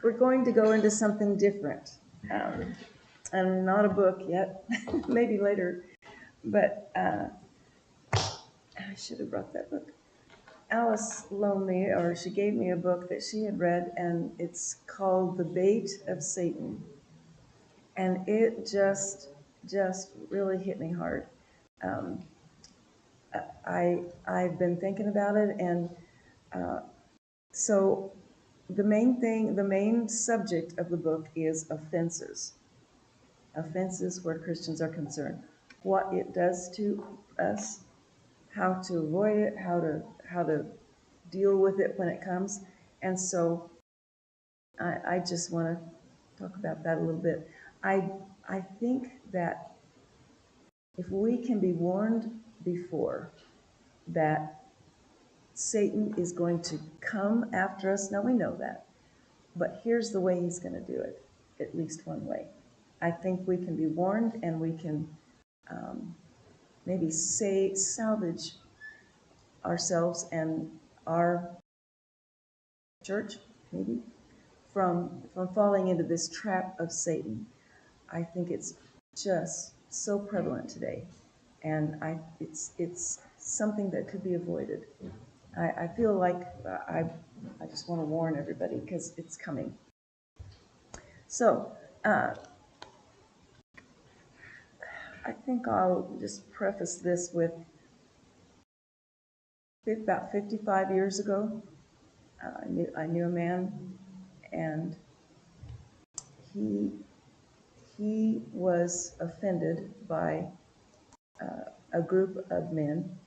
we're going to go into something different. And not a book yet, maybe later. But I should have brought that book. Alice loaned me, or she gave me a book that she had read, and it's called The Bait of Satan. And it just really hit me hard. Um, I've been thinking about it, and so the main subject of the book is offenses. Offenses where Christians are concerned. What it does to us, how to avoid it, how to deal with it when it comes. And so I just want to talk about that a little bit. I think that if we can be warned before that Satan is going to come after us, now we know that, but here's the way he's going to do it, at least one way. I think we can be warned, and we can maybe salvage ourselves and our church, maybe, from falling into this trap of Satan. I think it's just so prevalent today, and it's something that could be avoided. I feel like I just want to warn everybody because it's coming. So I think I'll just preface this with about 55 years ago, I knew a man, and he was offended by a group of men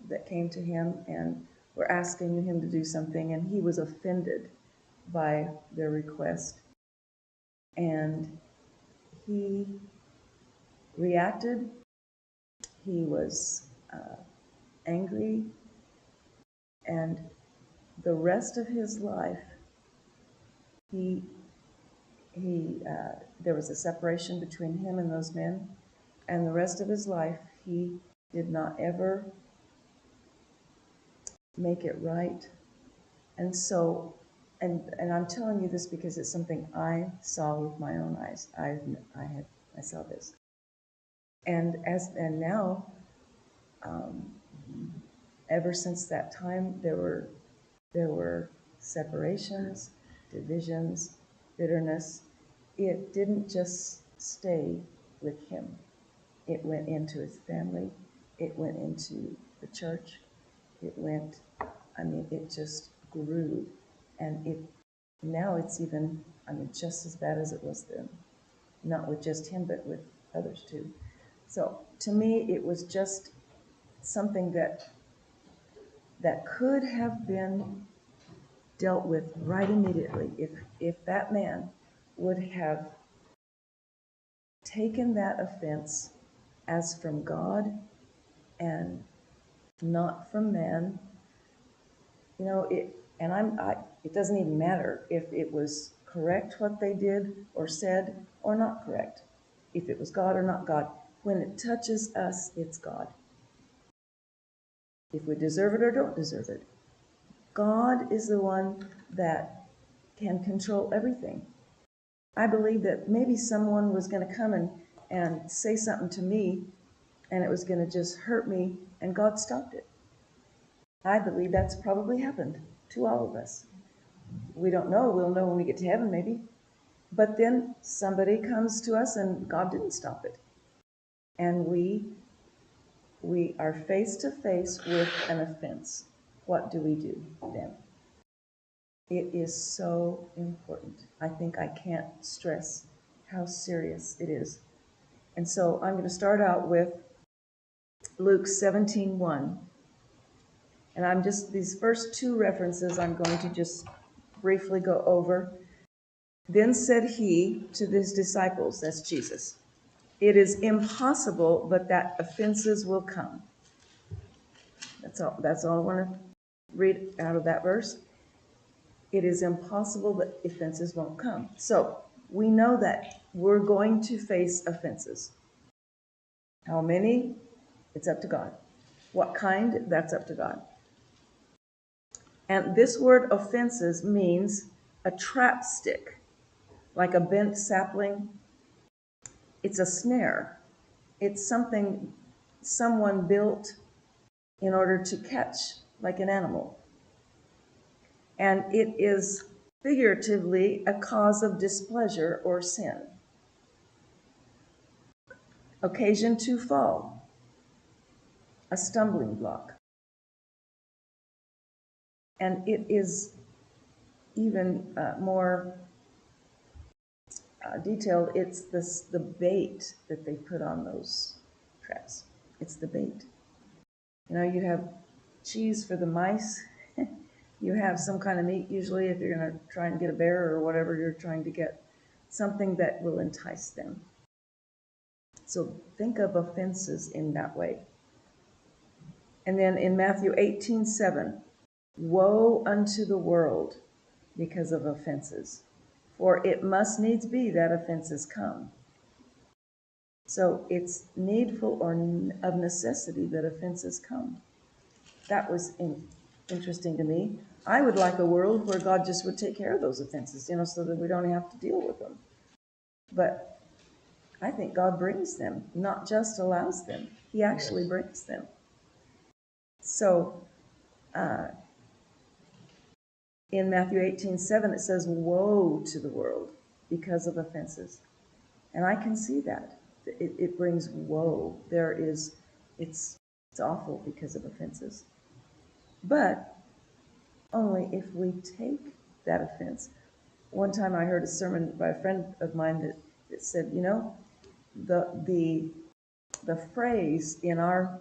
that came to him and were asking him to do something, and he was offended by their request. And he reacted. He was angry, and the rest of his life, there was a separation between him and those men, and the rest of his life, he did not ever make it right. And so, and I'm telling you this because it's something I saw with my own eyes. I saw this, and now, ever since that time, there were separations, divisions, bitterness. It didn't just stay with him. It went into his family. It went into the church. It just grew. And now it's even, just as bad as it was then. Not with just him, but with others too. So to me, it was just something that could have been dealt with right immediately if that man would have taken that offense as from God and not from man. It doesn't even matter if it was correct what they did or said or not correct, if it was God or not God. When it touches us, it's God. If we deserve it or don't deserve it. God is the one that can control everything. I believe that maybe someone was going to come and say something to me, and it was going to just hurt me, and God stopped it. I believe that's probably happened to all of us. We don't know. We'll know when we get to heaven, maybe. But then somebody comes to us, and God didn't stop it. And we are face to face with an offense. What do we do then? It is so important. I think I can't stress how serious it is. And so I'm going to start out with Luke 17:1. And these first two references I'm going to just briefly go over. Then said he to his disciples, that's Jesus, it is impossible but that offenses will come. That's all I want to read out of that verse. It is impossible that offenses won't come. So we know that we're going to face offenses. How many? It's up to God. What kind? That's up to God. And this word offenses means a trap stick, like a bent sapling. It's a snare. It's something someone built in order to catch, like an animal. And it is figuratively a cause of displeasure or sin. Occasion to fall, a stumbling block. And it is even more detailed. It's the bait that they put on those traps. It's the bait. You know, you have cheese for the mice. You have some kind of meat, usually, if you're going to try and get a bear or whatever you're trying to get, something that will entice them. So think of offenses in that way. And then in Matthew 18:7, woe unto the world because of offenses, for it must needs be that offenses come. So it's needful or of necessity that offenses come. That was interesting to me. I would like a world where God just would take care of those offenses, so that we don't have to deal with them. But I think God brings them, not just allows them. He actually brings them. So in Matthew 18:7, it says, woe to the world because of offenses. And I can see that. It brings woe. It's awful because of offenses. But only if we take that offense. One time I heard a sermon by a friend of mine that said, the phrase in our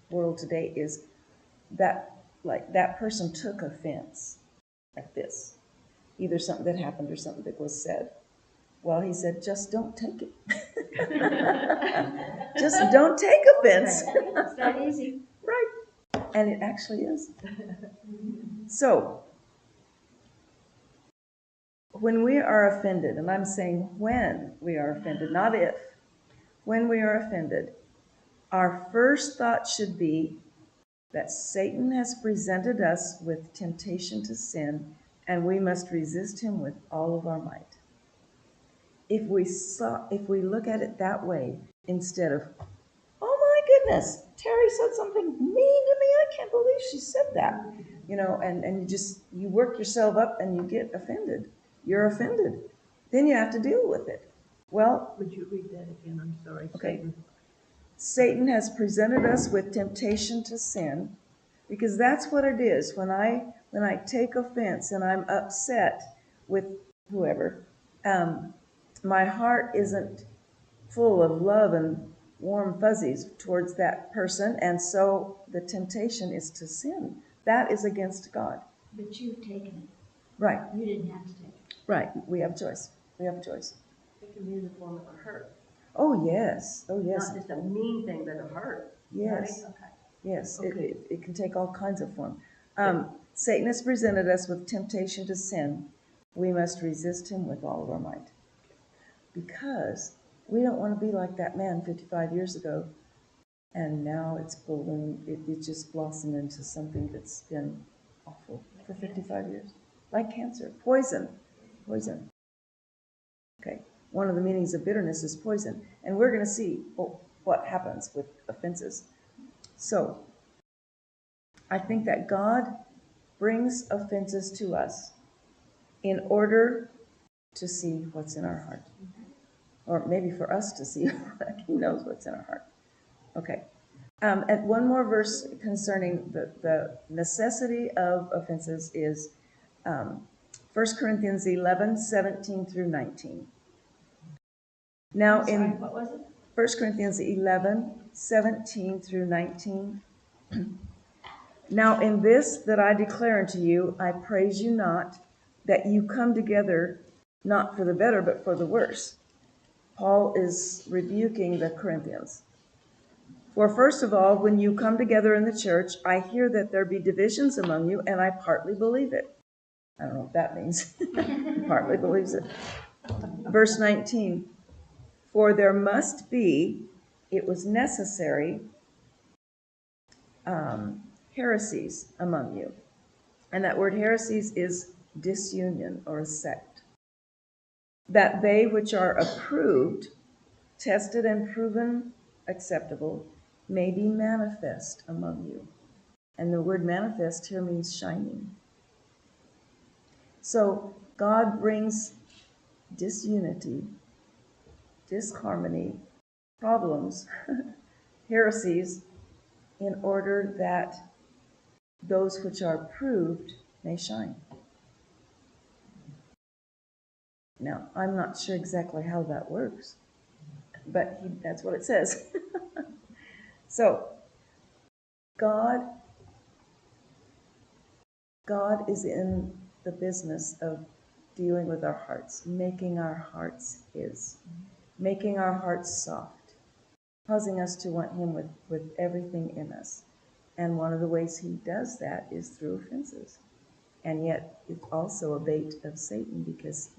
world today is that, like, that person took offense, like this, either something that happened or something that was said. Well, he said, just don't take it. Just don't take offense. It's that easy. Right. And it actually is. So, when we are offended, and I'm saying when we are offended, not if, when we are offended, our first thought should be that Satan has presented us with temptation to sin, and we must resist him with all of our might. If we look at it that way, instead of, oh my goodness, Terry said something mean to me, I can't believe she said that, and you work yourself up and you get offended. You're offended. Then you have to deal with it. Well, would you read that again? I'm sorry. Okay. Satan has presented us with temptation to sin, because that's what it is. When I take offense and I'm upset with whoever, my heart isn't full of love and warm fuzzies towards that person, and so the temptation is to sin. That is against God. But you've taken it. Right. You didn't have to take it. Right. We have a choice. We have a choice. It can be in the form of a hurt. Oh, yes. Oh, yes. Not just a mean thing, but a hurt. Yes. Right? Okay. Yes. Okay. It can take all kinds of form. Satan has presented us with temptation to sin. We must resist him with all of our might. Because we don't want to be like that man 55 years ago, and now it's ballooned. It just blossomed into something that's been awful for 55 years. Like cancer. Poison. Okay. One of the meanings of bitterness is poison. And we're going to see what happens with offenses. So, I think that God brings offenses to us in order to see what's in our heart. Or maybe for us to see. He knows what's in our heart. Okay. And one more verse concerning the necessity of offenses is 1 Corinthians 11:17 through 19. Now What was it? 1 Corinthians 11:17 through 19. Now in this that I declare unto you, I praise you not, that you come together not for the better, but for the worse. Paul is rebuking the Corinthians. For first of all, when you come together in the church, I hear that there be divisions among you, and I partly believe it. I don't know what that means. Partly believes it. Verse 19. For there must be, it was necessary, heresies among you. And that word heresies is disunion, or a sect. That they which are approved, tested and proven acceptable, may be manifest among you. And the word manifest here means shining. So God brings disunity, disharmony, problems, heresies, in order that those which are proved may shine. Now, I'm not sure exactly how that works, but that's what it says. So, God is in the business of dealing with our hearts, making our hearts His, making our hearts soft, causing us to want Him with everything in us. And one of the ways He does that is through offenses. And yet, it's also a bait of Satan, because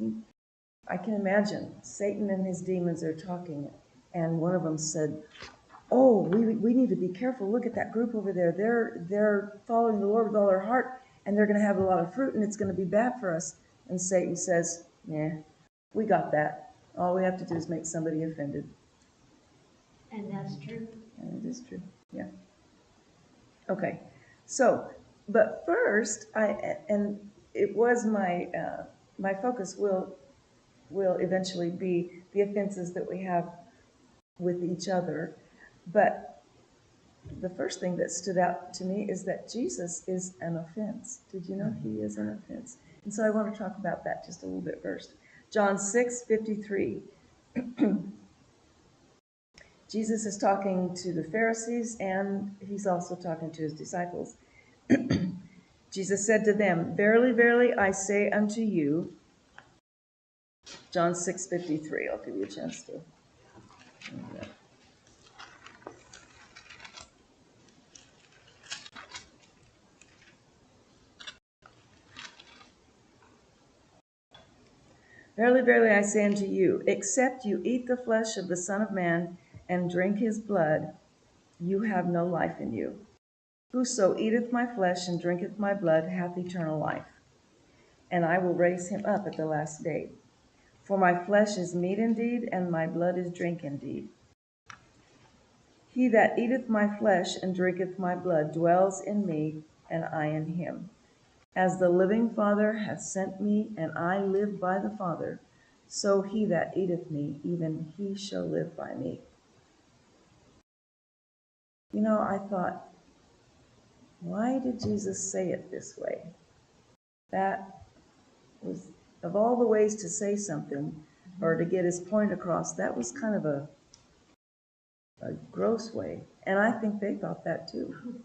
I can imagine Satan and his demons are talking, and one of them said, "Oh, we need to be careful. Look at that group over there. They're following the Lord with all their heart, and they're going to have a lot of fruit, and it's going to be bad for us." And Satan says, "Yeah, we got that. All we have to do is make somebody offended." And that's true. And it is true. Yeah. Okay. So, but first, it was my focus will eventually be the offenses that we have with each other. But the first thing that stood out to me is that Jesus is an offense. Did you know He is an offense? And so I want to talk about that just a little bit first. John 6:53. Jesus is talking to the Pharisees, and He's also talking to His disciples. Jesus said to them, "Verily, verily, I say unto you," John 6:53. I'll give you a chance to. "Verily, verily, I say unto you, except you eat the flesh of the Son of Man and drink His blood, you have no life in you. Whoso eateth my flesh and drinketh my blood hath eternal life, and I will raise him up at the last day. For my flesh is meat indeed, and my blood is drink indeed. He that eateth my flesh and drinketh my blood dwells in me, and I in him. As the living Father hath sent me, and I live by the Father, so he that eateth me, even he shall live by me." You know, I thought, why did Jesus say it this way? That was, of all the ways to say something or to get his point across, that was kind of a gross way. And I think they thought that too.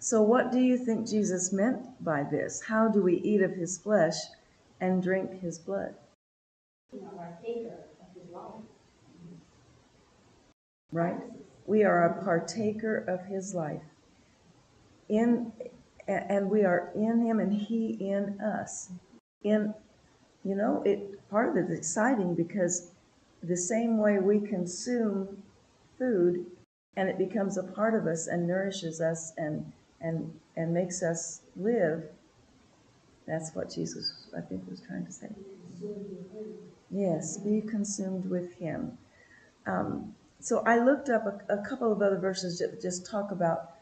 So what do you think Jesus meant by this? How do we eat of His flesh and drink His blood? Right? We are a partaker of His life. And we are in Him and He in us. Part of it's exciting because the same way we consume food and it becomes a part of us and nourishes us and makes us live, that's what Jesus, I think, was trying to say. Yes, be consumed with Him. So I looked up a couple of other verses that just talk about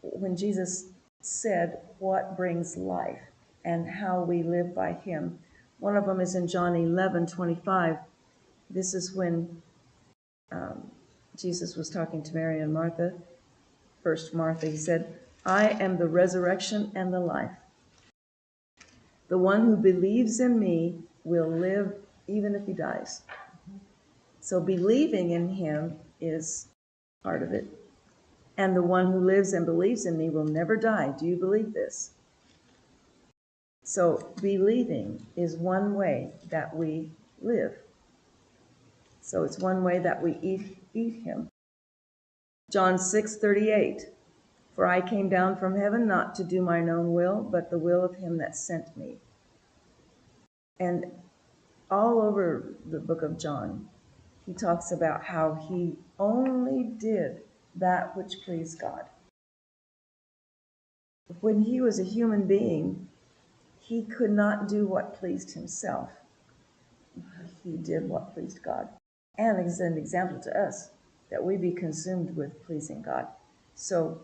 when Jesus said what brings life and how we live by Him. One of them is in John 11:25. This is when Jesus was talking to Mary and Martha. First Martha, He said, "I am the resurrection and the life. The one who believes in me will live even if he dies." So believing in Him is part of it. "And the one who lives and believes in me will never die." Do you believe this? So believing is one way that we live. So it's one way that we eat Him. John 6:38. "For I came down from heaven not to do mine own will, but the will of Him that sent me." And all over the book of John, He talks about how He only did that which pleased God. when he was a human being, he could not do what pleased himself. He did what pleased God. And is an example to us that we be consumed with pleasing God. So,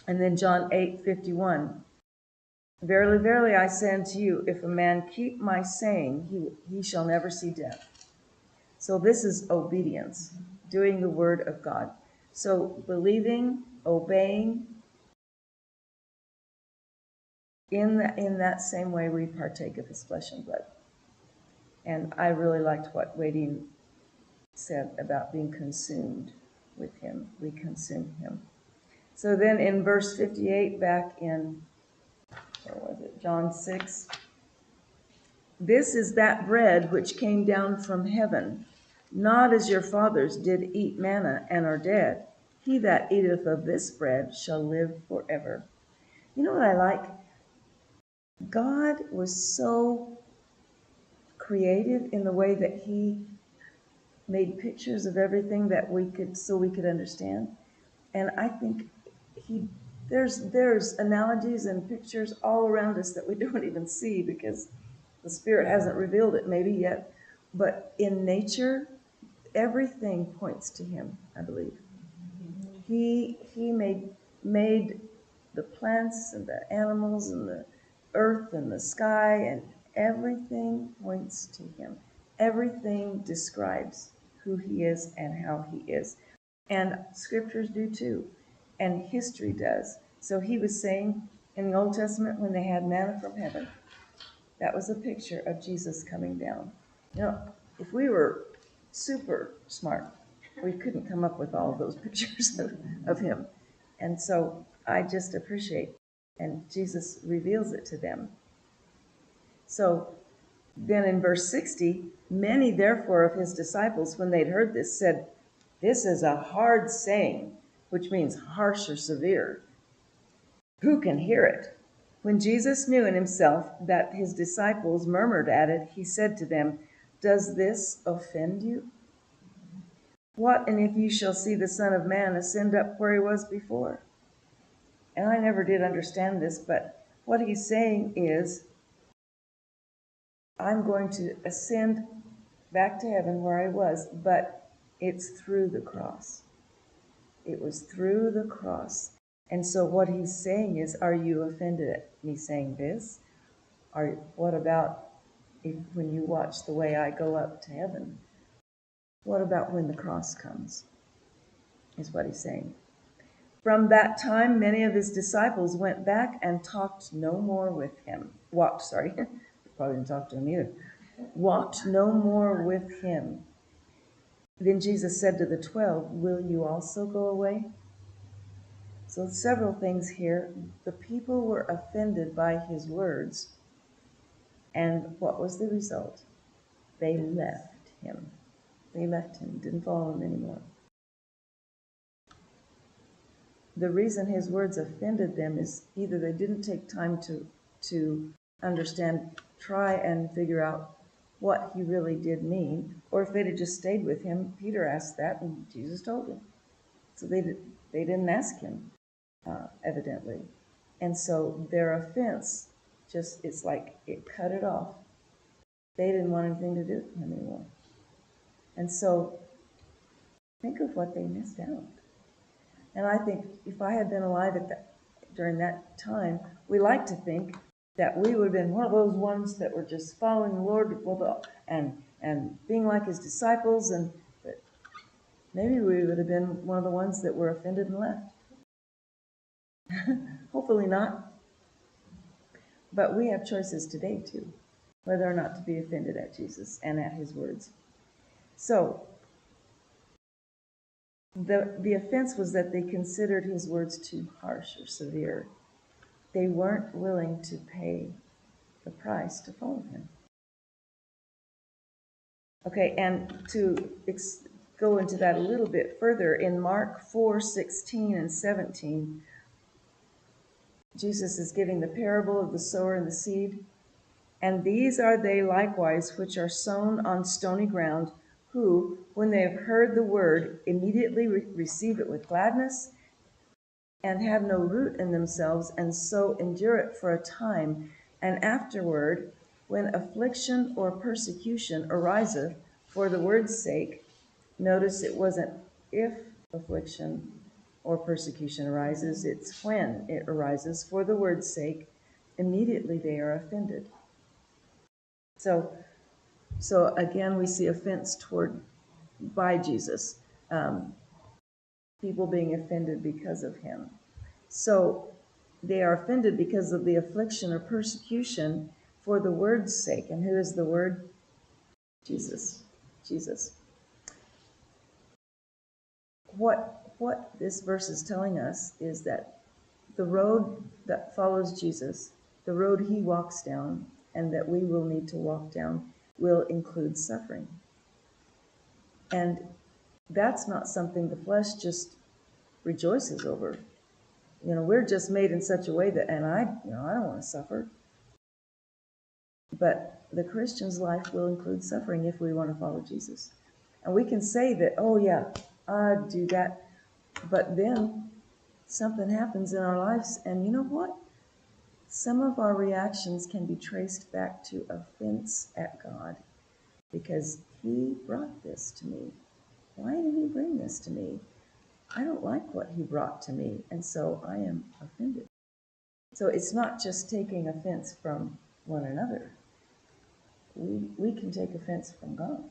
and then John 8:51. Verily, verily, I say unto you, if a man keep my saying, he shall never see death. So this is obedience, doing the word of God. So believing, obeying, in that same way we partake of his flesh and blood. And I really liked what Wadine said about being consumed with him. We consume him. So then in verse 58, back in, where was it, John 6, this is that bread which came down from heaven, not as your fathers did eat manna and are dead. He that eateth of this bread shall live forever. You know what I like? God was so creative in the way that he made pictures of everything that we could understand. And I think there's analogies and pictures all around us that we don't even see because the Spirit hasn't revealed it maybe yet. But in nature, everything points to him, I believe. He made the plants and the animals and the earth and the sky, and everything points to him. Everything describes who he is and how he is. And scriptures do too, and history does. So he was saying in the Old Testament when they had manna from heaven, that was a picture of Jesus coming down. You know, if we were super smart, we couldn't come up with all of those pictures of him. And so I just appreciate, and Jesus reveals it to them. So then in verse 60, many therefore of his disciples, when they'd heard this, said, this is a hard saying, which means harsh or severe. Who can hear it? When Jesus knew in himself that his disciples murmured at it, he said to them, does this offend you? What, and if you shall see the Son of Man ascend up where he was before? And I never did understand this, but what he's saying is, I'm going to ascend back to heaven where I was, but it's through the cross. It was through the cross. And so what he's saying is, are you offended at me saying this? Or what about when you watch the way I go up to heaven? What about when the cross comes? Is what he's saying. From that time, many of his disciples went back and talked no more with him. Probably didn't talk to him either. Walked no more with him. Then Jesus said to the 12, will you also go away? So several things here. The people were offended by his words. And what was the result? They left him. They left him, didn't follow him anymore. The reason his words offended them is either they didn't take time to understand, try and figure out what he really did mean, or if they'd have just stayed with him. Peter asked that, and Jesus told him. So they didn't ask him, evidently. And so their offense it's like it cut it off. They didn't want anything to do with him anymore. And so think of what they missed out. And I think if I had been alive during that time, we like to think that we would have been one of those ones that were just following the Lord and being like his disciples, but maybe we would have been one of the ones that were offended and left. Hopefully not. But we have choices today too, whether or not to be offended at Jesus and at his words. So the offense was that they considered his words too harsh or severe. They weren't willing to pay the price to follow him. Okay, and to go into that a little bit further, in Mark 4:16 and 17, Jesus is giving the parable of the sower and the seed. And these are they likewise which are sown on stony ground, who, when they have heard the word, immediately receive it with gladness, and have no root in themselves, and so endure it for a time. And afterward, when affliction or persecution ariseth for the word's sake, notice it wasn't if affliction or persecution arises, it's when it arises for the word's sake, immediately they are offended. So again, we see offense by Jesus, people being offended because of him. So they are offended because of the affliction or persecution for the word's sake. And who is the word? Jesus. Jesus. What this verse is telling us is that the road that follows Jesus, the road he walks down, and that we will need to walk down, will include suffering. And that's not something the flesh just rejoices over. We're just made in such a way that, and I don't want to suffer. But the Christian's life will include suffering if we want to follow Jesus. And we can say that, oh yeah, I do that. But then something happens in our lives, and you know what? Some of our reactions can be traced back to offense at God, because he brought this to me. Why did he bring this to me? I don't like what he brought to me, and so I am offended. So it's not just taking offense from one another. We can take offense from God.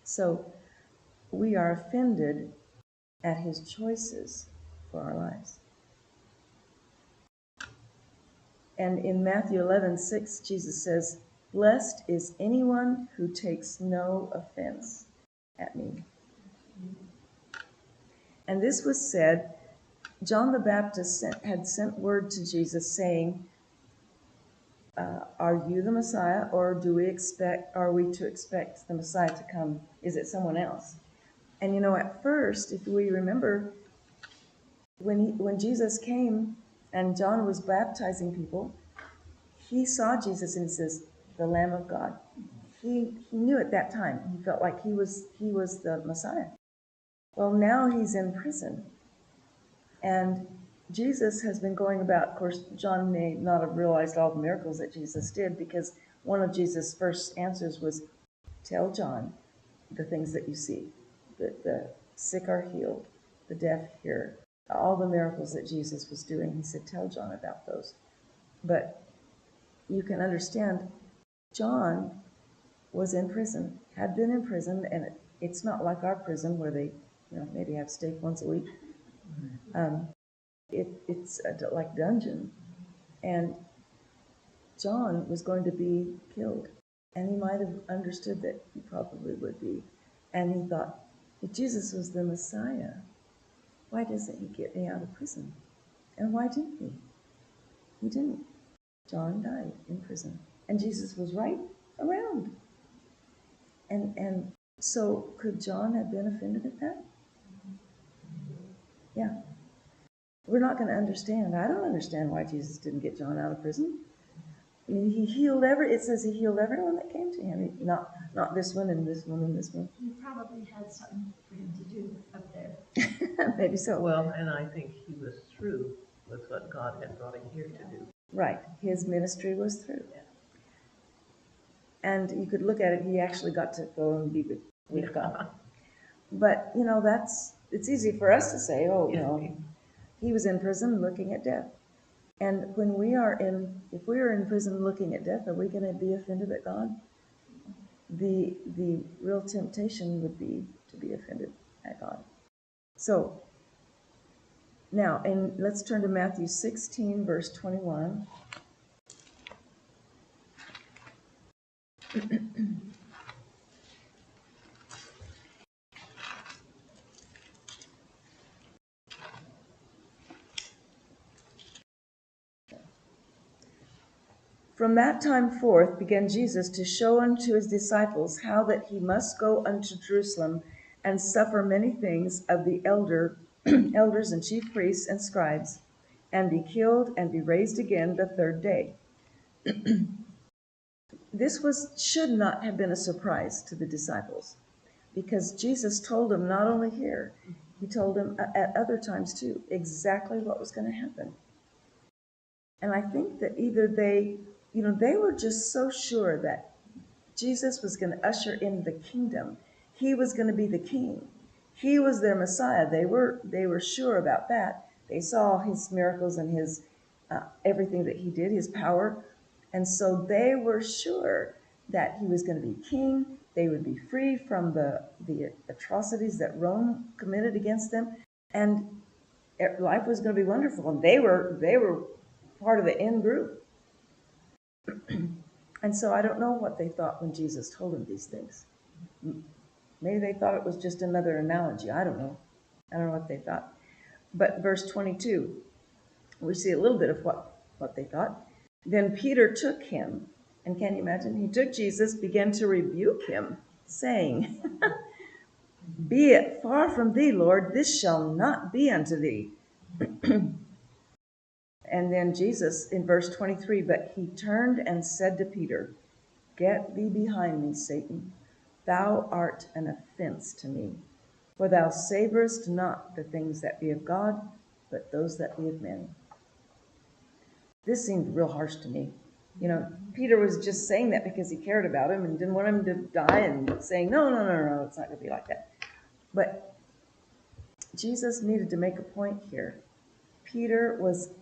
So we are offended at his choices for our lives. And in Matthew 11:6, Jesus says, "Blessed is anyone who takes no offense at me." And this was said, John the Baptist had sent word to Jesus saying, are you the Messiah, or are we to expect the Messiah to come? Is it someone else? And at first, if we remember, when Jesus came and John was baptizing people, he saw Jesus and he says, the Lamb of God. He knew at that time, he felt like he was the Messiah. Well, now he's in prison. And Jesus has been going about, of course, John may not have realized all the miracles that Jesus did, because one of Jesus' first answers was, tell John the things that you see. The sick are healed, the deaf hear. All the miracles that Jesus was doing, he said, tell John about those. But you can understand, John was in prison, had been in prison, and it's not like our prison where they maybe have steak once a week. It's like dungeon. And John was going to be killed. And he might have understood that he probably would be. And he thought, if Jesus was the Messiah, why doesn't he get me out of prison? And why didn't he? He didn't. John died in prison. And Jesus was right around. And so could John have been offended at that? Yeah. We're not going to understand. I don't understand why Jesus didn't get John out of prison. I mean, it says he healed everyone that came to him. Not this one and this one and this one. He probably had something for him to do up there. Maybe so. Well, and I think he was through with what God had brought him here to do. Right. His ministry was through. Yeah. And you could look at it, he actually got to go and be with God. But, it's easy for us to say, he was in prison looking at death. And if we are in prison looking at death, are we going to be offended at God? The real temptation would be to be offended at God. So, now, and let's turn to Matthew 16, verse 21. From that time forth began Jesus to show unto his disciples how that he must go unto Jerusalem and suffer many things of the elders and chief priests and scribes, and be killed and be raised again the third day. This should not have been a surprise to the disciples, because Jesus told them not only here, He told him at other times too exactly what was going to happen. And I think that either they were just so sure that Jesus was going to usher in the kingdom. He was going to be the king. He was their Messiah. They were sure about that. They saw his miracles and his everything that he did, his power. And so they were sure that he was going to be king. They would be free from the atrocities that Rome committed against them. And life was going to be wonderful. And they were part of the in group. And so I don't know what they thought when Jesus told them these things. Maybe they thought it was just another analogy. I don't know. I don't know what they thought. But verse 22, we see a little bit of what they thought. Then Peter took him, and can you imagine? He took Jesus, began to rebuke him, saying, "Be it far from thee, Lord, this shall not be unto thee." And then Jesus, in verse 23, but he turned and said to Peter, "Get thee behind me, Satan. Thou art an offense to me, for thou savorest not the things that be of God, but those that be of men." This seemed real harsh to me. Peter was just saying that because he cared about him and didn't want him to die, and saying, no, it's not going to be like that. But Jesus needed to make a point here. Peter was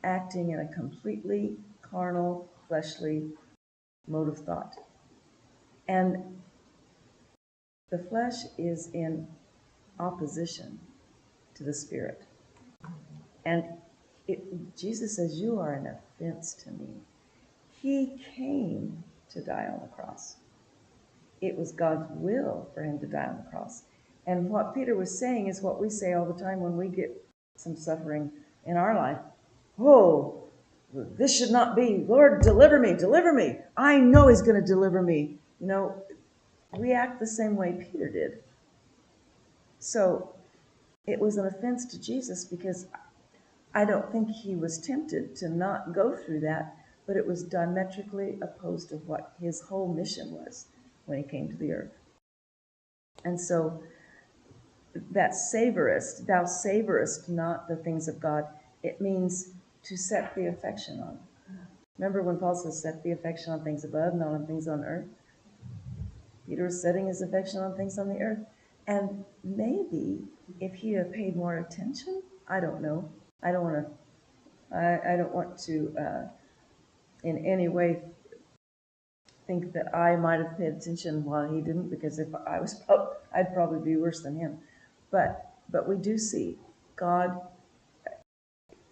acting in a completely carnal, fleshly mode of thought. And the flesh is in opposition to the spirit. And Jesus says, "You are an offense to me." He came to die on the cross. It was God's will for him to die on the cross. And what Peter was saying is what we say all the time when we get some suffering in our life. "Oh, this should not be. Lord, deliver me, deliver me. I know he's going to deliver me." We act the same way Peter did. So it was an offense to Jesus because I don't think he was tempted to not go through that, but it was diametrically opposed to what his whole mission was when he came to the earth. And so that thou savorest not the things of God, it means to set the affection on. Remember when Paul says, set the affection on things above, not on things on earth? Peter was setting his affection on things on the earth. And maybe if he had paid more attention, I don't know. I don't want to in any way think that I might have paid attention while he didn't, because if I was, I'd probably be worse than him. But we do see God.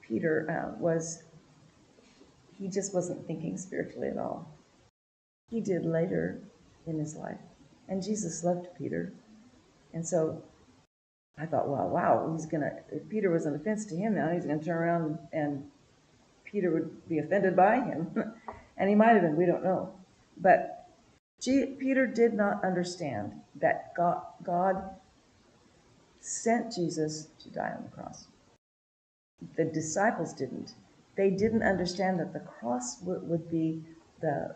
Peter he just wasn't thinking spiritually at all. He did later in his life, and Jesus loved Peter, and so I thought, wow, if Peter was an offense to him now, he's gonna turn around and Peter would be offended by him. And he might have been, we don't know. But Peter did not understand that God sent Jesus to die on the cross. The disciples didn't. They didn't understand that the cross would be the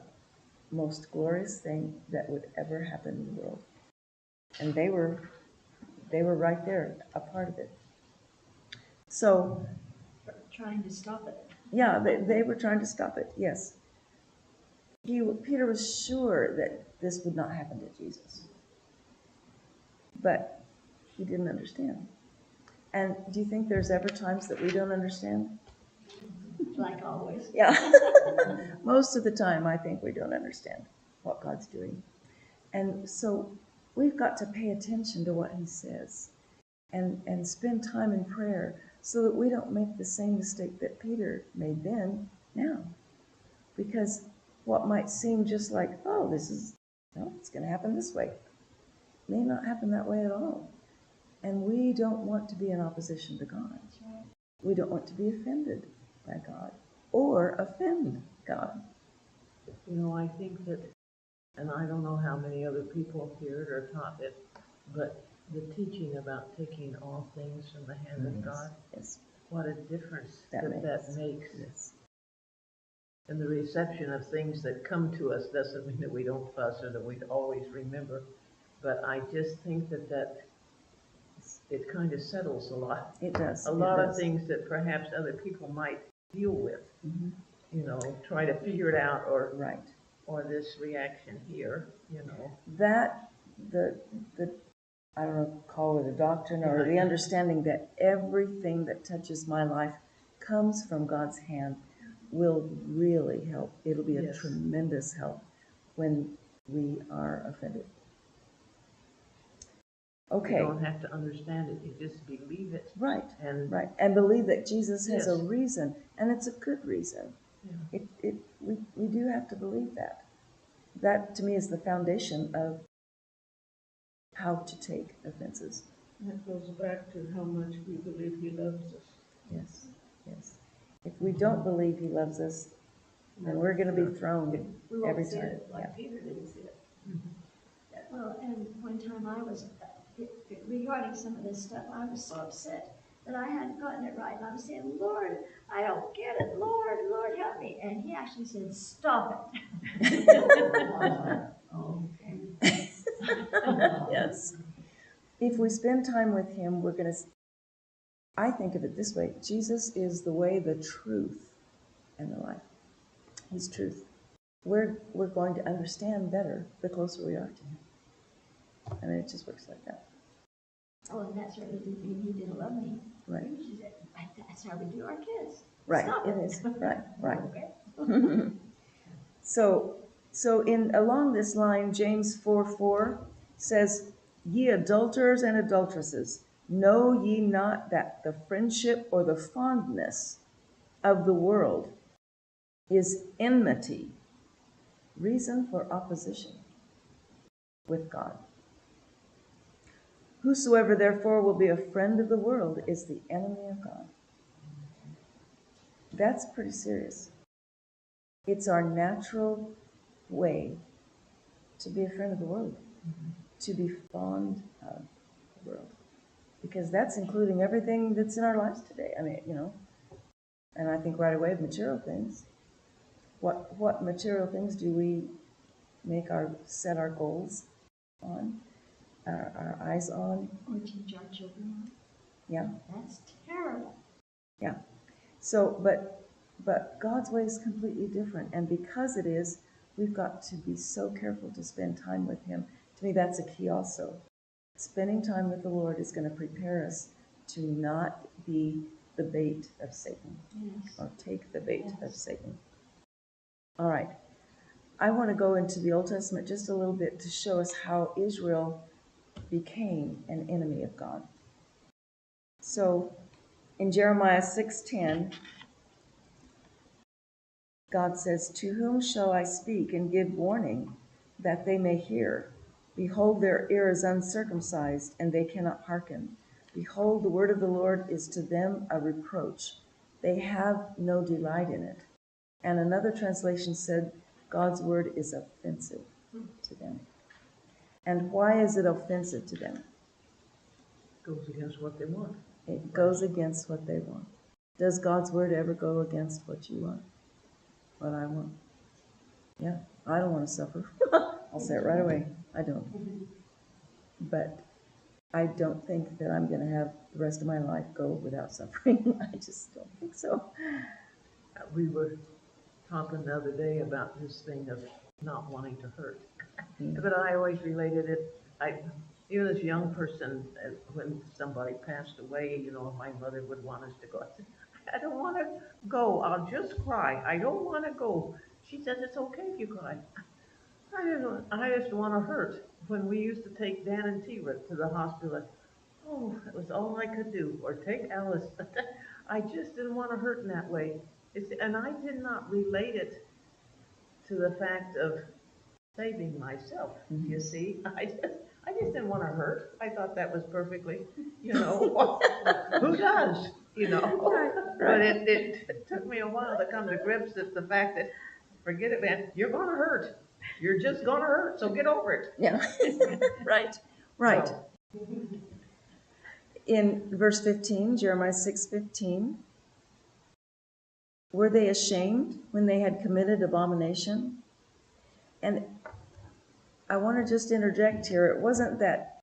most glorious thing that would ever happen in the world. And they were right there, a part of it. So, Trying to stop it. yeah, they were trying to stop it, yes. Peter was sure that this would not happen to Jesus. But he didn't understand. And do you think there's ever times that we don't understand? Like always. Yeah. Most of the time, I think we don't understand what God's doing. And so we've got to pay attention to what he says and spend time in prayer so that we don't make the same mistake that Peter made then, now. Because what might seem just like, it's going to happen this way, may not happen that way at all. And we don't want to be in opposition to God. We don't want to be offended by God or offend God. I think that, and I don't know how many other people hear it or taught it, but the teaching about taking all things from the hand of God, Yes. what a difference that makes. Yes. And the reception of things that come to us doesn't mean that we don't fuss or that we'd always remember. But I just think that it kind of settles a lot. It does. A it lot of does. things that perhaps other people might deal with, Mhm. try to figure it out, Right. or this reaction here, That, the, I don't know, call it a doctrine or the understanding that everything that touches my life comes from God's hand will really help. It'll be a Yes. tremendous help when we are offended. You Okay, don't have to understand it, you just believe it. right, And right. And believe that Jesus has a Yes. reason, and it's a good reason. yeah, We do have to believe that. That, to me, is the foundation of how to take offenses. that goes back to how much we believe he loves us. Yes, yes. If we don't believe he loves us, then we're going to be thrown We won't every see time. it like Peter didn't see it. Well, and one time I was, regarding some of this stuff, I was so upset that I hadn't gotten it right. And I was saying, Lord, I don't get it. Lord, Lord, help me. And he actually said, stop it. Okay. Yes. If we spend time with him, we're going to, I think of it this way: Jesus is the way, the truth, and the life. He's truth. We're going to understand better the closer we are to him. I mean, it just works like that. Oh, and that certainly didn't mean he didn't love me. Right. She said, that's how we do our kids. Right. Stop It is. Right. Right. Okay. So in along this line, James 4:4 says, "Ye adulterers and adulteresses, know ye not that the friendship or the fondness of the world is enmity, reason for opposition with God? Whosoever therefore will be a friend of the world is the enemy of God." That's pretty serious. It's our natural way to be a friend of the world, to be fond of the world, because that's including everything that's in our lives today. I mean, and I think right away material things. What material things do we set our goals on, our eyes on? Or teach our children. Yeah, That's terrible. yeah. So, but God's way is completely different, and because it is, we've got to be so careful to spend time with him. To me, that's a key also. Spending time with the Lord is going to prepare us to not be the bait of Satan, Yes. or take the bait of Yes. Satan. All right. I want to go into the Old Testament just a little bit to show us how Israel became an enemy of God. So in Jeremiah 6:10, God says, "To whom shall I speak and give warning that they may hear? Behold, their ear is uncircumcised, and they cannot hearken. Behold, the word of the Lord is to them a reproach. They have no delight in it." And another translation said, God's word is offensive to them. And why is it offensive to them? Goes against what they want. It goes against what they want. Does God's word ever go against what you want? What I want? Yeah, I don't want to suffer. I'll say it right away. I don't. But I don't think that I'm going to have the rest of my life go without suffering. I just don't think so. We were talking the other day about this thing of not wanting to hurt. But I always related it, even as a young person, when somebody passed away, my mother would want us to go. I said, I don't want to go, I'll just cry. I don't want to go. She says, it's okay if you cry. I just want to hurt. When we used to take Dan and Tira to the hospital, it was all I could do, or take Alice. I just didn't want to hurt in that way. And I did not relate it to the fact of saving myself. You see, I just didn't want to hurt. I thought that was perfectly, who does, Right. But it took me a while to come to grips with the fact that, forget it, man, you're going to hurt. You're just going to hurt, so get over it. Yeah. Right. So, In verse 15, Jeremiah 6:15, were they ashamed when they had committed abomination? And I want to just interject here. It wasn't that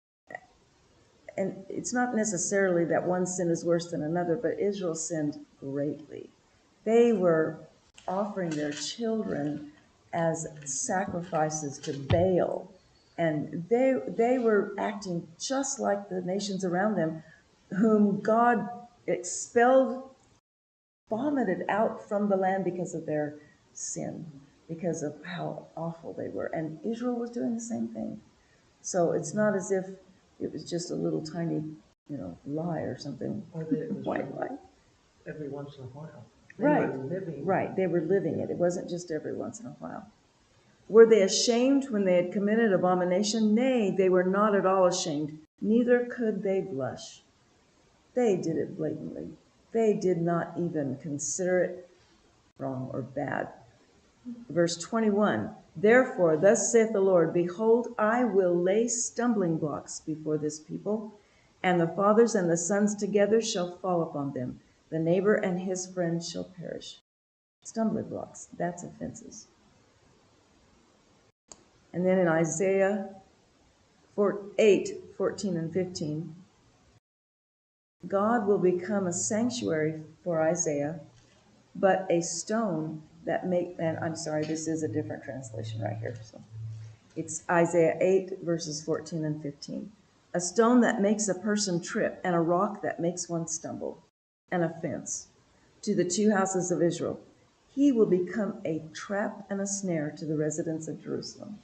and it's not necessarily that one sin is worse than another, but Israel sinned greatly. They were offering their children as sacrifices to Baal. And they were acting just like the nations around them, whom God expelled, vomited out from the land because of their sin, because of how awful they were. And Israel was doing the same thing. So it's not as if it was just a little tiny, lie or something. Or that it was White lie. every once in a while. Right. Were living. Right. They were living it. It wasn't just every once in a while. Were they ashamed when they had committed abomination? Nay, they were not at all ashamed. Neither could they blush. They did it blatantly. They did not even consider it wrong or bad. Verse 21, therefore, thus saith the Lord, behold, I will lay stumbling blocks before this people, and the fathers and the sons together shall fall upon them. The neighbor and his friend shall perish. Stumbling blocks, that's offenses. And then in Isaiah 8:14 and 15, God will become a sanctuary for Isaiah, but a stone that and I'm sorry, this is a different translation right here. So it's Isaiah 8, verses 14 and 15. A stone that makes a person trip, and a rock that makes one stumble, an offense to the two houses of Israel. He will become a trap and a snare to the residents of Jerusalem.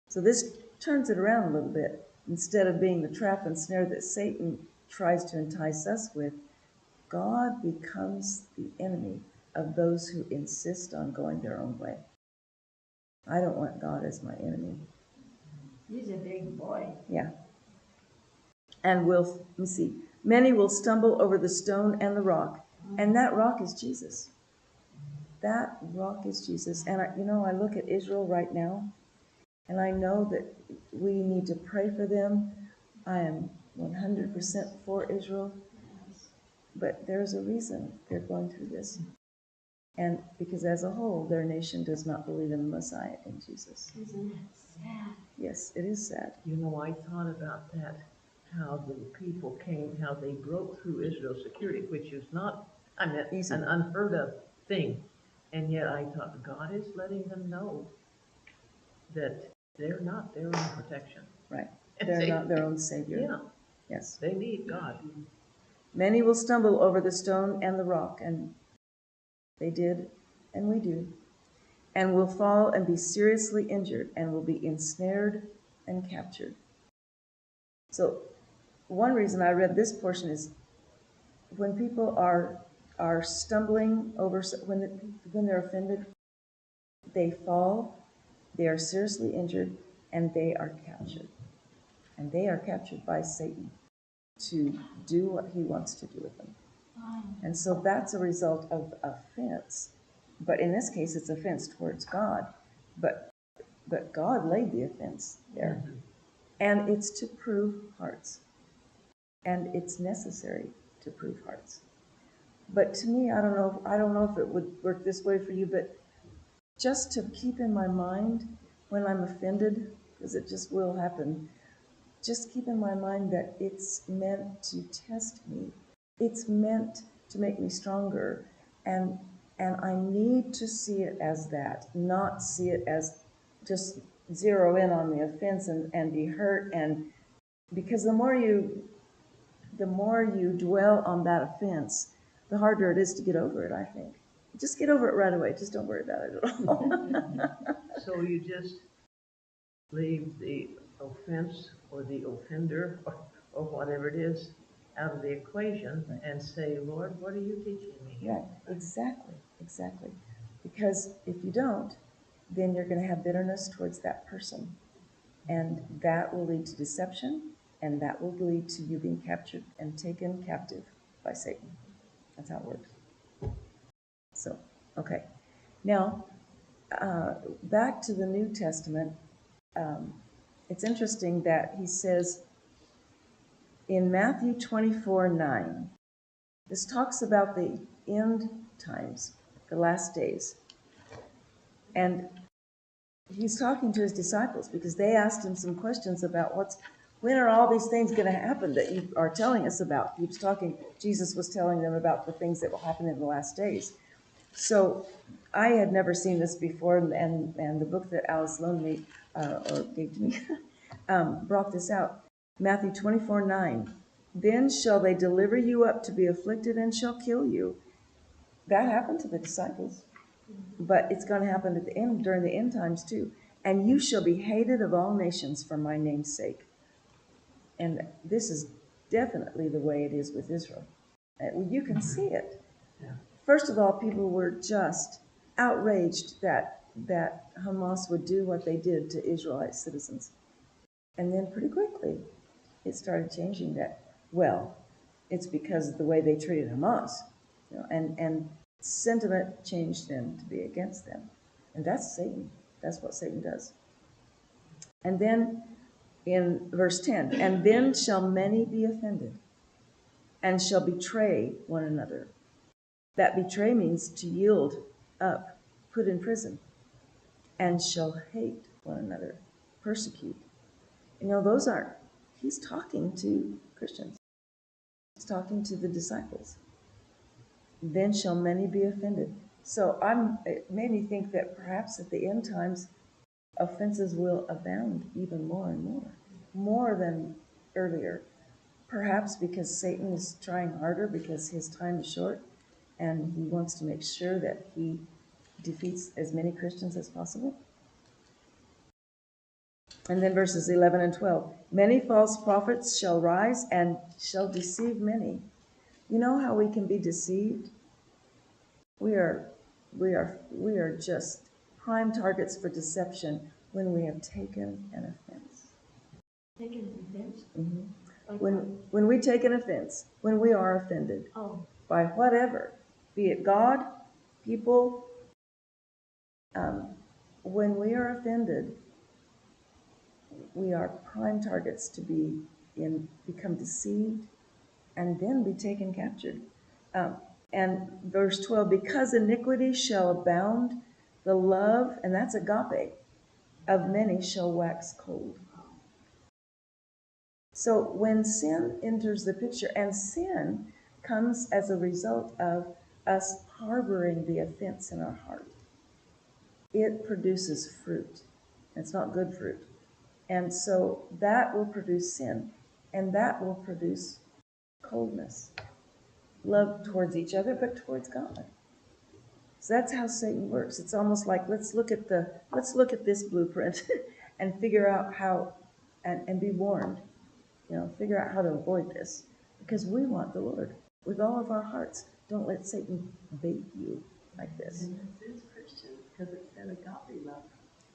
So this turns it around a little bit. Instead of being the trap and snare that Satan tries to entice us with, God becomes the enemy of those who insist on going their own way. I don't want God as my enemy. He's a big boy. Yeah. And many will stumble over the stone and the rock, and that rock is Jesus. That rock is Jesus. And I look at Israel right now, and I know that we need to pray for them. I am 100% for Israel, but there's a reason they're going through this. And because as a whole, their nation does not believe in the Messiah, in Jesus. Isn't that sad? Yes, it is sad. I thought about that, how the people came, how they broke through Israel's security, which is not, Easy. an unheard of thing. And yet I thought God is letting them know that they're not their own protection. Right. They're not their own savior. Yeah. Yes. They need God. Many will stumble over the stone and the rock, and they did, and we do, and will fall and be seriously injured, and will be ensnared and captured. So one reason I read this portion is when people are stumbling over, when they're offended, they fall, they are seriously injured, and they are captured. And they are captured by Satan to do what he wants to do with them. And so that's a result of offense. But in this case, it's offense towards God. But God laid the offense there. Mm-hmm. And it's to prove hearts. And it's necessary to prove hearts. But to me, I don't know if it would work this way for you, but just to keep in my mind when I'm offended, because it just will happen, just keep in my mind that it's meant to test me. It's meant to make me stronger. And I need to see it as that, not see it as just zero in on the offense and be hurt. And because the more you dwell on that offense, the harder it is to get over it, I think. Just get over it right away. Just don't worry about it at all. So you just leave the offense or the offender or whatever it is out of the equation and say, Lord, what are you teaching me? Yeah, exactly. Because if you don't, then you're going to have bitterness towards that person. And that will lead to deception, and that will lead to you being captured and taken captive by Satan. That's how it works. So, okay. Now, back to the New Testament, it's interesting that he says in Matthew 24:9, this talks about the end times, the last days. And he's talking to his disciples because they asked him some questions about When are all these things going to happen that you are telling us about? He was talking, Jesus was telling them about the things that will happen in the last days. So I had never seen this before, and the book that Alice loaned me, or gave to me, brought this out. Matthew 24:9. Then shall they deliver you up to be afflicted and shall kill you. That happened to the disciples. But it's going to happen at the end, during the end times too. And you shall be hated of all nations for my name's sake. And this is definitely the way it is with Israel. You can see it. Yeah. First of all, people were just outraged that Hamas would do what they did to Israelite citizens. And then pretty quickly, it started changing that. Well, it's because of the way they treated Hamas. And sentiment changed then to be against them. And that's Satan. That's what Satan does. And then in verse 10, and then shall many be offended and shall betray one another. That betray means to yield up, put in prison, and shall hate one another, persecute. Those aren't, he's talking to Christians. He's talking to the disciples. Then shall many be offended. So it made me think that perhaps at the end times, offenses will abound even more and more than earlier. Perhaps because Satan is trying harder because his time is short, and he wants to make sure that he defeats as many Christians as possible. And then verses 11 and 12. Many false prophets shall rise and shall deceive many. You know how we can be deceived? We are just prime targets for deception when we have taken an offense. Taking an offense? Mm-hmm. Like When we take an offense, when we are offended by whatever, be it God, people, when we are offended, we are prime targets to become deceived and then be taken captured. And verse 12, because iniquity shall abound, the love, and that's agape, of many shall wax cold. So when sin enters the picture, and sin comes as a result of us harboring the offense in our heart, it produces fruit. It's not good fruit. And so that will produce sin, and that will produce coldness. Love towards each other, but towards God. So that's how Satan works. It's almost like let's look at this blueprint and figure out how and be warned. Figure out how to avoid this. Because we want the Lord with all of our hearts. Don't let Satan bait you like this. And this is Christian because it said agape love.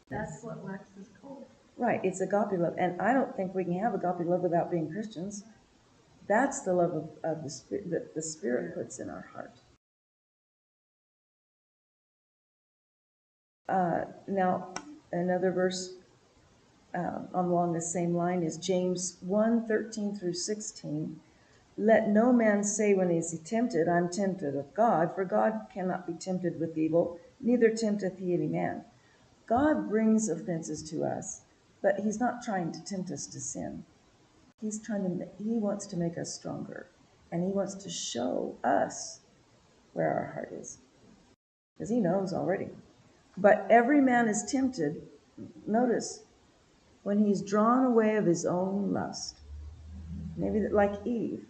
That's what waxes cold. Right, it's agape love. And I don't think we can have agape love without being Christians. That's the love of the Spirit that the Spirit puts in our heart. Now, another verse along the same line is James 1:13 through 16. Let no man say when he is tempted, I'm tempted of God, for God cannot be tempted with evil, neither tempteth he any man. God brings offenses to us, but he's not trying to tempt us to sin. He wants to make us stronger, and he wants to show us where our heart is, because he knows already. But every man is tempted, notice, when he's drawn away of his own lust. Maybe like Eve.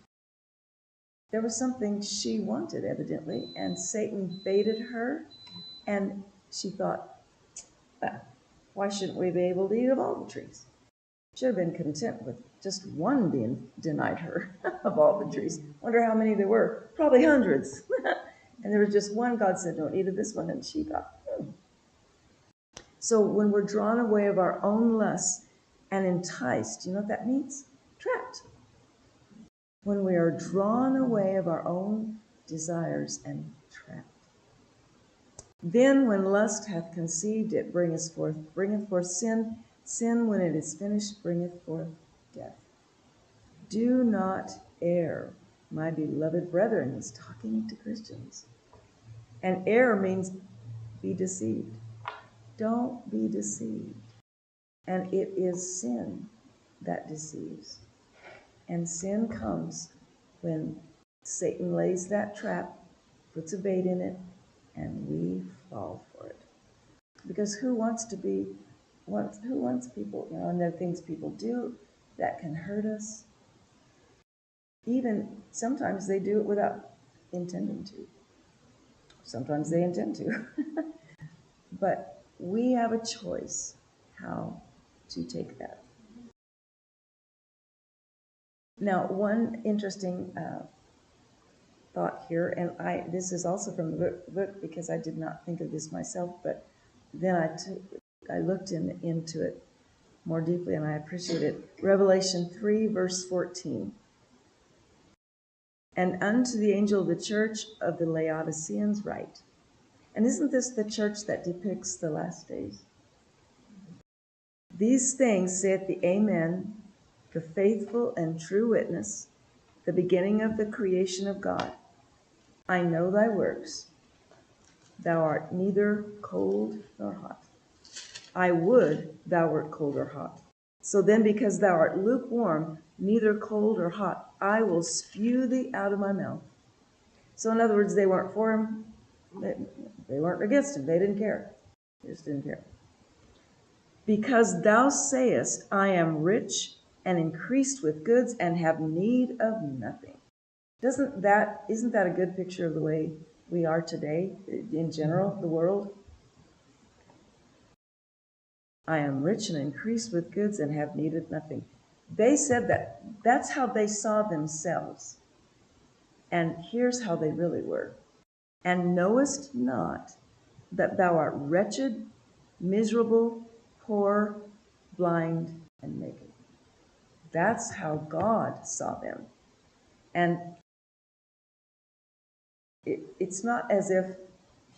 There was something she wanted, evidently, and Satan baited her, and she thought, why shouldn't we be able to eat of all the trees? Should have been content with just one being denied her of all the trees. Wonder how many there were. Probably hundreds. And there was just one. God said, don't eat of this one. And she thought, So when we're drawn away of our own lusts and enticed, you know what that means? Trapped. When we are drawn away of our own desires and trapped. Then when lust hath conceived, it bringeth forth sin. Sin, when it is finished, bringeth forth death. Do not err, my beloved brethren. He's talking to Christians. And err means be deceived. Don't be deceived. And it is sin that deceives. And sin comes when Satan lays that trap, puts a bait in it, and we fall for it. Because who wants people, and there are things people do that can hurt us. Even sometimes they do it without intending to. Sometimes they intend to. But we have a choice how to take that. Now, one interesting thought here, and this is also from the book because I did not think of this myself, but then I looked into it more deeply and I appreciate it. Revelation 3, verse 14. And unto the angel of the church of the Laodiceans write. And isn't this the church that depicts the last days? These things saith the Amen, the faithful and true witness, the beginning of the creation of God. I know thy works. Thou art neither cold nor hot. I would thou wert cold or hot. So then, because thou art lukewarm, neither cold or hot, I will spew thee out of my mouth. So in other words, they weren't for him. They weren't against him. They didn't care. They just didn't care. Because thou sayest, I am rich and increased with goods and have need of nothing. Isn't that a good picture of the way we are today in general, the world? I am rich and increased with goods and have needed nothing. They said that. That's how they saw themselves. And here's how they really were. And knowest not that thou art wretched, miserable, poor, blind, and naked. That's how God saw them. And it's not as if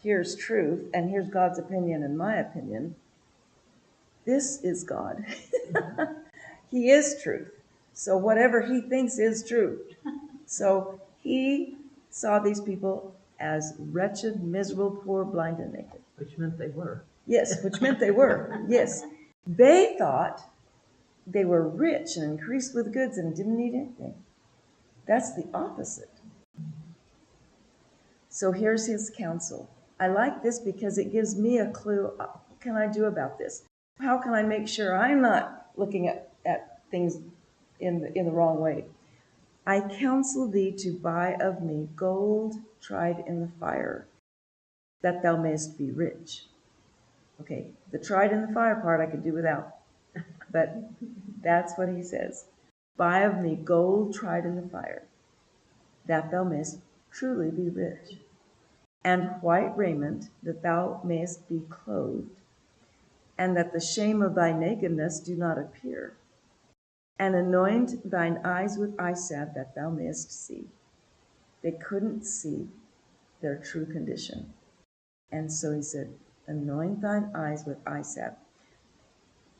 here's truth and here's God's opinion and my opinion. This is God. He is truth. So whatever he thinks is true. So he saw these people as wretched, miserable, poor, blind, and naked. Which meant they were. Yes, which meant they were. Yes. They thought they were rich and increased with goods and didn't need anything. That's the opposite. So here's his counsel. I like this because it gives me a clue. What can I do about this? How can I make sure I'm not looking at things in the wrong way? I counsel thee to buy of me gold tried in the fire, that thou mayest be rich. Okay, the tried in the fire part I could do without, but that's what he says. Buy of me gold tried in the fire, that thou mayest truly be rich, and white raiment, that thou mayest be clothed, and that the shame of thy nakedness do not appear, and anoint thine eyes with eye salve, that thou mayest see. They couldn't see their true condition. And so he said, anoint thine eyes with eye salve.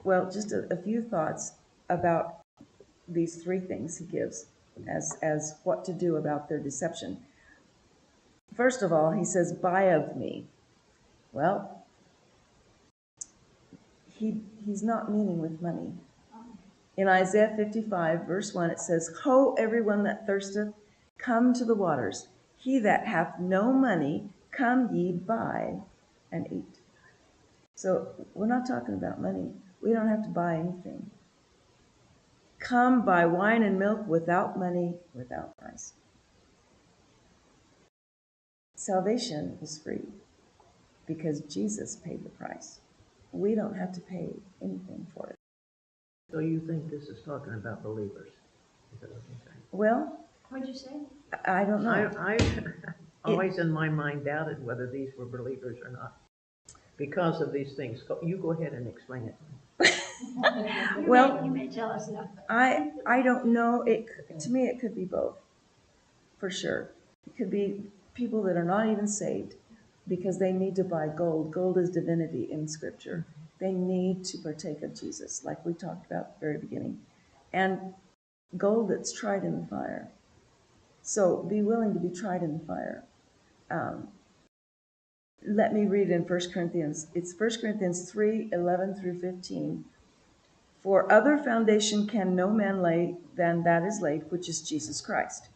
Well, just a few thoughts about these three things he gives as what to do about their deception. First of all, he says, buy of me. Well, he's not meaning with money. In Isaiah 55, verse 1, it says, Ho, everyone that thirsteth, come to the waters. He that hath no money, come ye buy and eat. So we're not talking about money. We don't have to buy anything. Come buy wine and milk without money, without price. Salvation is free because Jesus paid the price. We don't have to pay anything for it. So you think this is talking about believers? Is that what you're saying? Well, What'd you say? I don't know. I always in my mind doubted whether these were believers or not because of these things. You go ahead and explain it. You may tell us now. I don't know. To me, it could be both, for sure. It could be people that are not even saved because they need to buy gold. Gold is divinity in Scripture. They need to partake of Jesus, like we talked about at the very beginning. And gold that's tried in the fire. So be willing to be tried in the fire. Let me read in 1 Corinthians. It's 1 Corinthians 3:11 through 15. For other foundation can no man lay than that is laid, which is Jesus Christ.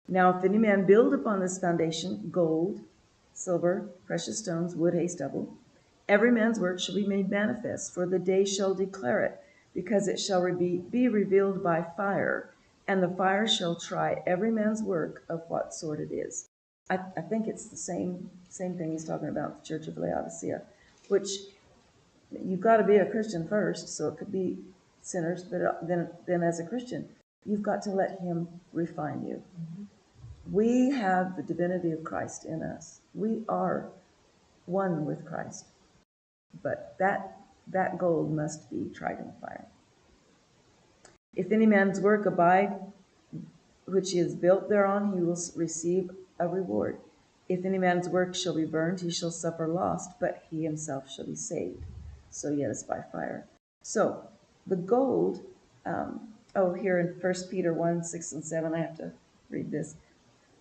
Now, if any man build upon this foundation gold, silver, precious stones, wood, hay, stubble, every man's work shall be made manifest, for the day shall declare it, because it shall be revealed by fire, and the fire shall try every man's work of what sort it is. I think it's the same thing he's talking about, the Church of Laodicea, which you've got to be a Christian first, so it could be sinners, but then as a Christian, you've got to let him refine you. We have the divinity of Christ in us. We are one with Christ. But that gold must be tried in fire. If any man's work abide, which he has built thereon, he will receive a reward. If any man's work shall be burned, he shall suffer loss, but he himself shall be saved. So yet it's by fire. So the gold, here in 1 Peter 1, 6 and 7, I have to read this.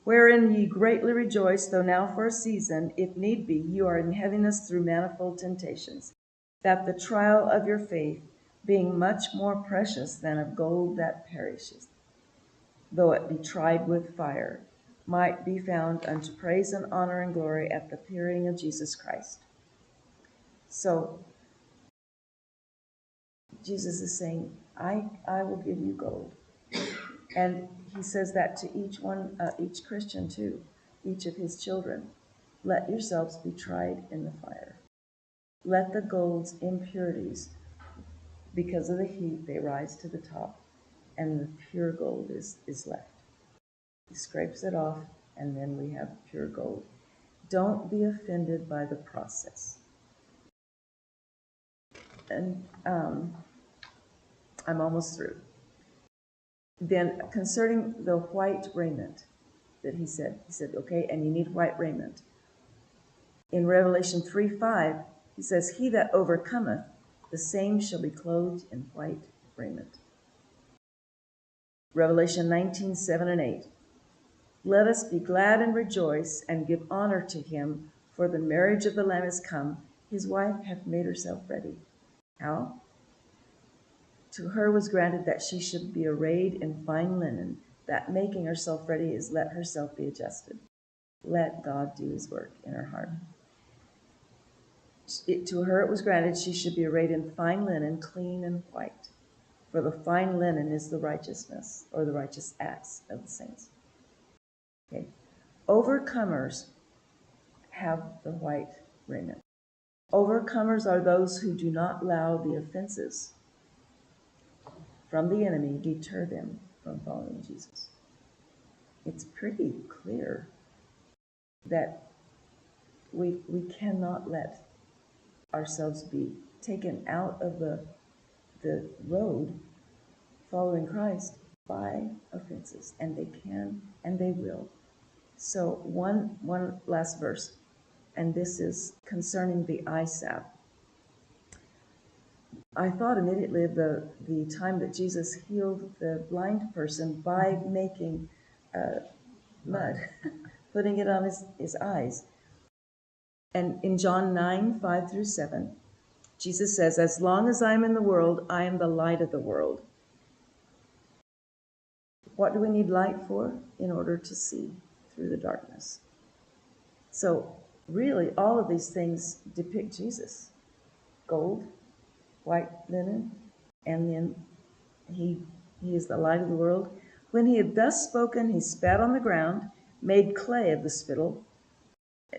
Wherein ye greatly rejoice, though now for a season, if need be, you are in heaviness through manifold temptations, that the trial of your faith, being much more precious than of gold that perishes, though it be tried with fire, might be found unto praise and honor and glory at the appearing of Jesus Christ. So Jesus is saying, I will give you gold. And he says that to each Christian too, each of his children. Let yourselves be tried in the fire. Let the gold's impurities, because of the heat, they rise to the top, and the pure gold is left. He scrapes it off, and then we have pure gold. Don't be offended by the process. And I'm almost through. Then concerning the white raiment that he said, okay, and you need white raiment. In Revelation 3:5, he says, he that overcometh, the same shall be clothed in white raiment. Revelation 19:7 and 8. Let us be glad and rejoice and give honor to him, for the marriage of the Lamb is come. His wife hath made herself ready. How? To her was granted that she should be arrayed in fine linen. That making herself ready is let herself be adjusted. Let God do his work in her heart. To her it was granted she should be arrayed in fine linen, clean and white. For the fine linen is the righteousness, or the righteous acts of the saints. Okay. Overcomers have the white raiment. Overcomers are those who do not allow the offenses from the enemy deter them from following Jesus. It's pretty clear that we cannot let ourselves be taken out of the road following Christ by offenses, and they can and they will. So one last verse, and this is concerning the eye salve. I thought immediately of the time that Jesus healed the blind person by making mud, putting it on his eyes. And in John 9:5 through 7, Jesus says, as long as I'm in the world, I am the light of the world. What do we need light for? In order to see through the darkness. So really, all of these things depict Jesus. Gold, white linen, and then he is the light of the world. When he had thus spoken, he spat on the ground, made clay of the spittle.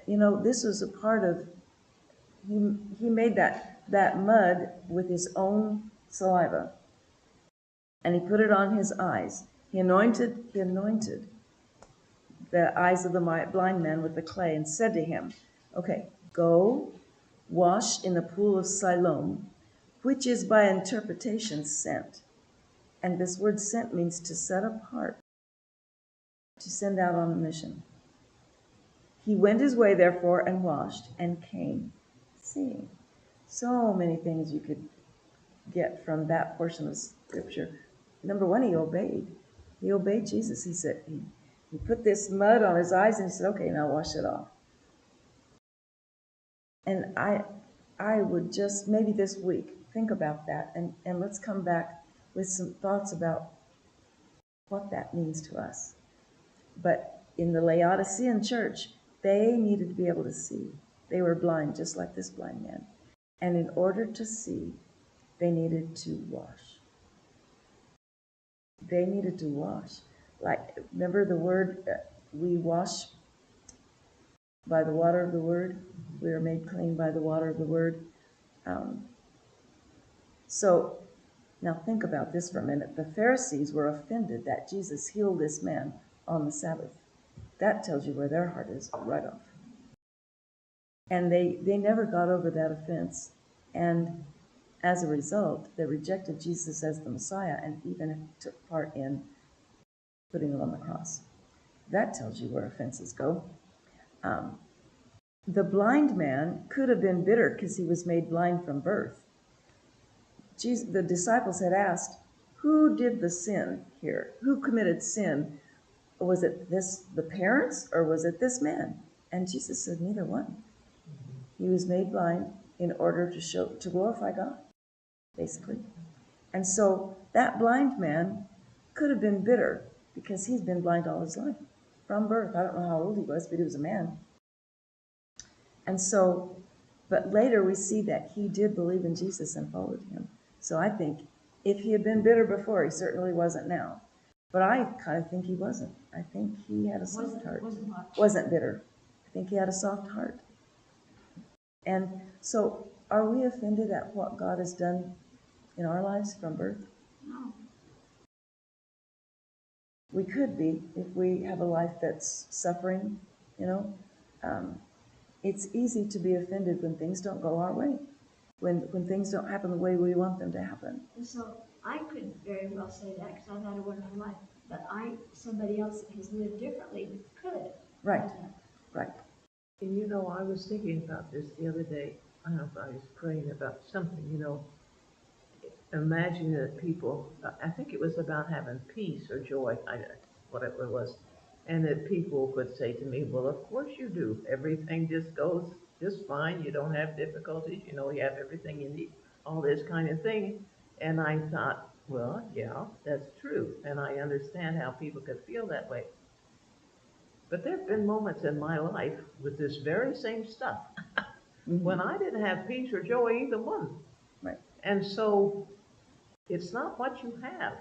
This was a part of, he made that mud with his own saliva, and he put it on his eyes. He anointed the eyes of the blind man with the clay and said to him, okay, go wash in the pool of Siloam, which is by interpretation sent. And this word sent means to set apart, to send out on a mission. He went his way, therefore, and washed, and came seeing. So many things you could get from that portion of Scripture. Number one, he obeyed. He obeyed Jesus. He said, he put this mud on his eyes, and he said, okay, now wash it off. And I would just, maybe this week, think about that, and let's come back with some thoughts about what that means to us. But in the Laodicean church, they needed to be able to see. They were blind, just like this blind man. And in order to see, they needed to wash. They needed to wash. Like, remember the word, we wash by the water of the word? We are made clean by the water of the word. So now think about this for a minute. The Pharisees were offended that Jesus healed this man on the Sabbath. That tells you where their heart is right off. And they never got over that offense. And as a result, they rejected Jesus as the Messiah and even took part in putting him on the cross. That tells you where offenses go. The blind man could have been bitter because he was made blind from birth. The disciples had asked, who did the sin here? Who committed sin? Was it the parents, or was it this man? And Jesus said, neither one. He was made blind in order to glorify God, basically. And so that blind man could have been bitter because he's been blind all his life from birth. I don't know how old he was, but he was a man. And so, but later we see that he did believe in Jesus and followed him. So I think if he had been bitter before, he certainly wasn't now. But I kind of think he wasn't. I think he had a soft heart. Wasn't bitter. I think he had a soft heart. And so are we offended at what God has done in our lives from birth? No. We could be if we have a life that's suffering, you know. It's easy to be offended when things don't go our way, when things don't happen the way we want them to happen. And so I could very well say that because I've had a wonderful life. But somebody else that has lived differently could. Right, right. And you know, I was thinking about this the other day. I don't know if I was praying about something, you know. Imagine that people, I think it was about having peace or joy, whatever it was. And that people would say to me, well, of course you do. Everything just goes just fine. You don't have difficulties. You know, you have everything you need, all this kind of thing. And I thought, well, yeah, that's true. And I understand how people could feel that way. But there have been moments in my life with this very same stuff when I didn't have peace or joy, either one. Right. And so it's not what you have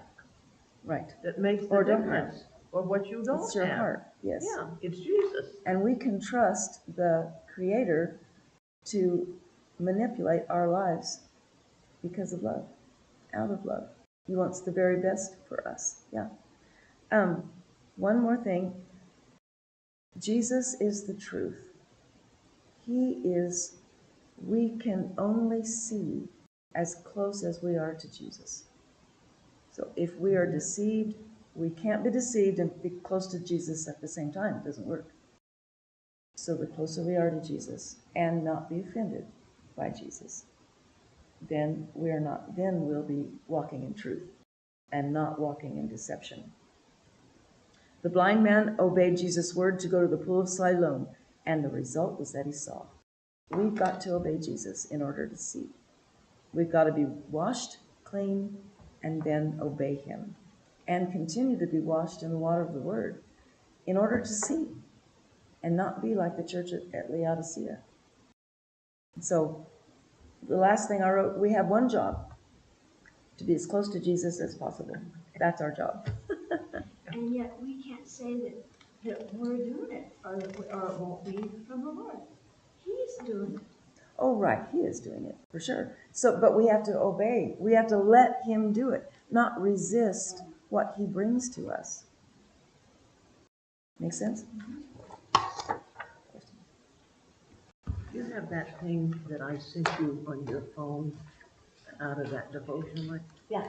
Right. that makes the Or difference, or what you don't have. It's your heart, yes. Yeah, it's Jesus. And we can trust the Creator to manipulate our lives because of love, out of love. He wants the very best for us. Yeah. One more thing. Jesus is the truth. We can only see as close as we are to Jesus. So if we are deceived, we can't be deceived and be close to Jesus at the same time. It doesn't work. So the closer we are to Jesus and not be offended by Jesus, then we'll be walking in truth and not walking in deception. The blind man obeyed Jesus' word to go to the pool of Siloam, and the result was that he saw. We've got to obey Jesus in order to see. We've got to be washed, clean, and then obey him, and continue to be washed in the water of the word in order to see and not be like the church at Laodicea. So the last thing I wrote, we have one job: to be as close to Jesus as possible. That's our job. And yet we can't say that we're doing it or it won't be from the Lord. He's doing it. Oh, right, he is doing it, for sure. So, but we have to obey. We have to let him do it, not resist what he brings to us. Make sense? You have that thing that I sent you on your phone out of that devotion, like, Yeah,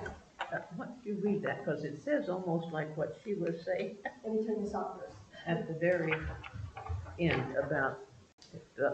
why don't you read that? Because it says almost like what she was saying let me turn this off first. at the very end about the